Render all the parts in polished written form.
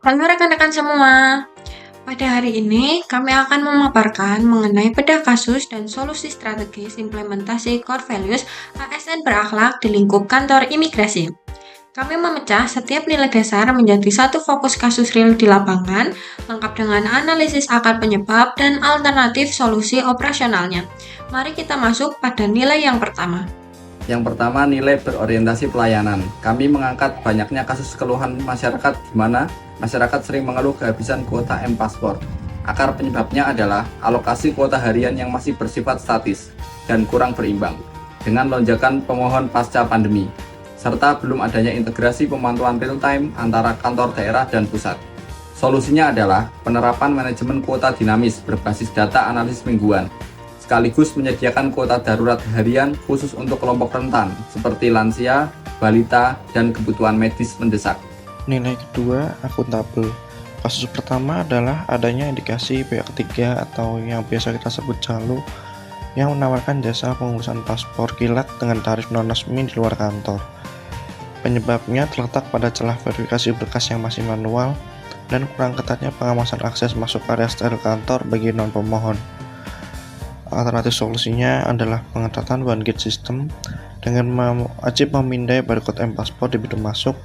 Halo rekan-rekan semua, pada hari ini kami akan memaparkan mengenai bedah kasus dan solusi strategis implementasi core values ASN berakhlak di lingkup kantor imigrasi. Kami memecah setiap nilai dasar menjadi satu fokus kasus real di lapangan, lengkap dengan analisis akar penyebab dan alternatif solusi operasionalnya. Mari kita masuk pada nilai yang pertama. Yang pertama, nilai berorientasi pelayanan. Kami mengangkat banyaknya kasus keluhan masyarakat di mana masyarakat sering mengeluh kehabisan kuota M-Paspor. Akar penyebabnya adalah alokasi kuota harian yang masih bersifat statis dan kurang berimbang dengan lonjakan pemohon pasca pandemi, serta belum adanya integrasi pemantauan real-time antara kantor daerah dan pusat. Solusinya adalah penerapan manajemen kuota dinamis berbasis data analisis mingguan, sekaligus menyediakan kuota darurat harian khusus untuk kelompok rentan seperti lansia, balita, dan kebutuhan medis mendesak. Nilai kedua, akuntabel. Kasus pertama adalah adanya indikasi pihak ketiga atau yang biasa kita sebut calo yang menawarkan jasa pengurusan paspor kilat dengan tarif non-resmi di luar kantor. Penyebabnya terletak pada celah verifikasi berkas yang masih manual dan kurang ketatnya pengawasan akses masuk area steril kantor bagi non-pemohon. Alternatif solusinya adalah pengetatan one gate system dengan wajib memindai barcode M-Paspor di pintu masuk,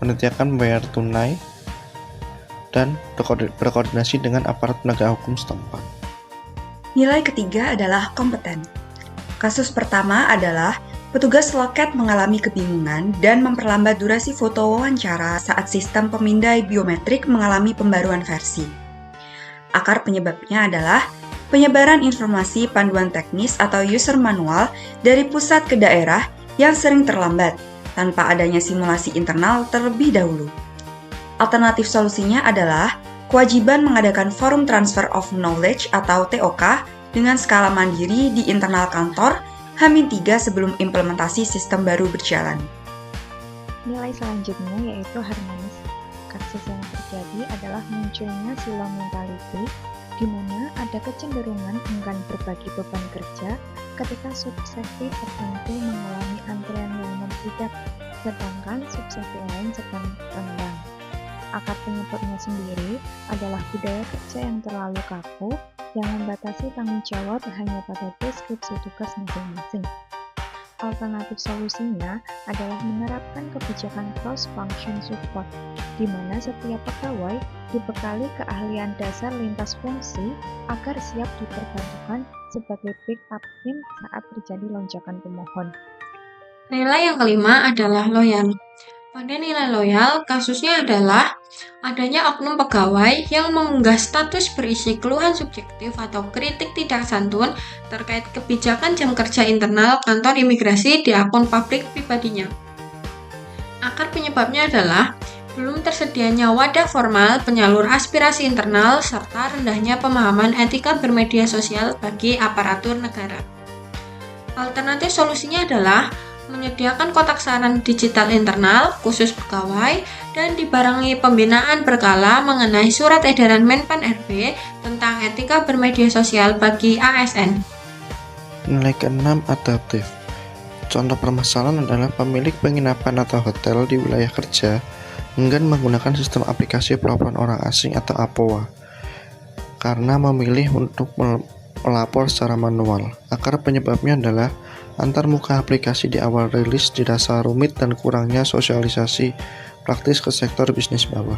menyediakan membayar tunai, dan berkoordinasi dengan aparat penegak hukum setempat. Nilai ketiga adalah kompeten. Kasus pertama adalah petugas loket mengalami kebingungan dan memperlambat durasi foto wawancara saat sistem pemindai biometrik mengalami pembaruan versi. Akar penyebabnya adalah penyebaran informasi panduan teknis atau user manual dari pusat ke daerah yang sering terlambat tanpa adanya simulasi internal terlebih dahulu. Alternatif solusinya adalah kewajiban mengadakan forum transfer of knowledge atau TOK dengan skala mandiri di internal kantor H-3 sebelum implementasi sistem baru berjalan. Nilai selanjutnya yaitu harmonis. Kasus yang terjadi adalah munculnya silo mentality di mana ada kecenderungan enggan berbagi beban kerja ketika subsektif tertentu mengalami antrian yang membludak, sedangkan subsektif lain sedang renggang. Akar penyebabnya sendiri adalah budaya kerja yang terlalu kaku yang membatasi tanggung jawab hanya pada deskripsi tugas masing-masing. Alternatif solusinya adalah menerapkan kebijakan cross-function support, di mana setiap pegawai dibekali keahlian dasar lintas fungsi agar siap diperbantukan sebagai backup tim saat terjadi lonjakan pemohon. Nilai yang kelima adalah loyal. Pada nilai loyal, kasusnya adalah adanya oknum pegawai yang mengunggah status berisi keluhan subjektif atau kritik tidak santun terkait kebijakan jam kerja internal kantor imigrasi di akun publik pribadinya. Akar penyebabnya adalah belum tersedianya wadah formal penyalur aspirasi internal serta rendahnya pemahaman etika bermedia sosial bagi aparatur negara. Alternatif solusinya adalah menyediakan kotak saran digital internal khusus pegawai dan dibarengi pembinaan berkala mengenai surat edaran Menpan RB tentang etika bermedia sosial bagi ASN. Nilai keenam, adaptif. Contoh permasalahan adalah pemilik penginapan atau hotel di wilayah kerja enggan menggunakan sistem aplikasi pelaporan orang asing atau APOA karena memilih untuk melapor secara manual. Akar penyebabnya adalah antarmuka aplikasi di awal rilis dirasa rumit dan kurangnya sosialisasi praktis ke sektor bisnis bawah.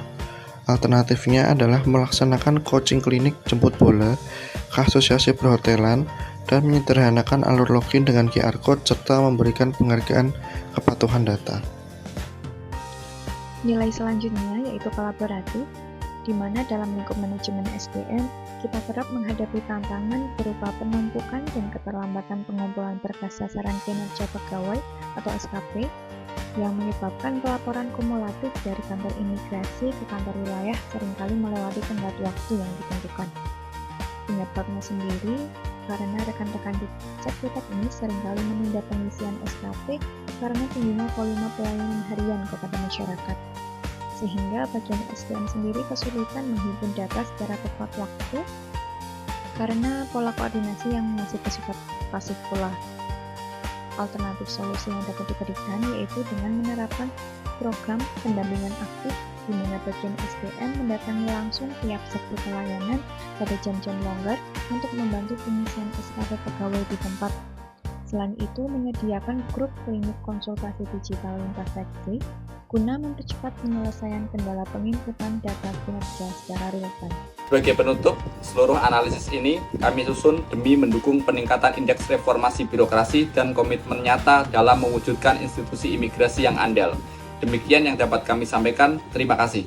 Alternatifnya adalah melaksanakan coaching klinik jemput bola ke asosiasi perhotelan dan menyederhanakan alur login dengan QR Code serta memberikan penghargaan kepatuhan data. Nilai selanjutnya yaitu kolaboratif, di mana dalam lingkup manajemen SDM kita kerap menghadapi tantangan berupa penumpukan dan keterlambatan pengumpulan berkas sasaran kinerja pegawai atau SKP yang menyebabkan pelaporan kumulatif dari kantor imigrasi ke kantor wilayah seringkali melewati tenggat waktu yang ditentukan. Penyebabnya sendiri karena rekan-rekan di Cekitek ini seringkali menunda pengisian SKP karena tingginya volume pelayanan harian kepada masyarakat, sehingga bagian SDM sendiri kesulitan menghimpun data secara tepat waktu karena pola koordinasi yang masih bersifat pasif pula. Alternatif solusi yang dapat diberikan yaitu dengan menerapkan program pendampingan aktif di mana bagian SDM mendatangi langsung tiap sektor pelayanan pada jam-jam longgar untuk membantu pengisian SKP pegawai di tempat. Selain itu, menyediakan grup klinik konsultasi digital lintas seksi guna mempercepat penyelesaian kendala penginputan data kinerja secara real-time. Sebagai penutup, seluruh analisis ini kami susun demi mendukung peningkatan indeks reformasi birokrasi dan komitmen nyata dalam mewujudkan institusi imigrasi yang andal. Demikian yang dapat kami sampaikan. Terima kasih.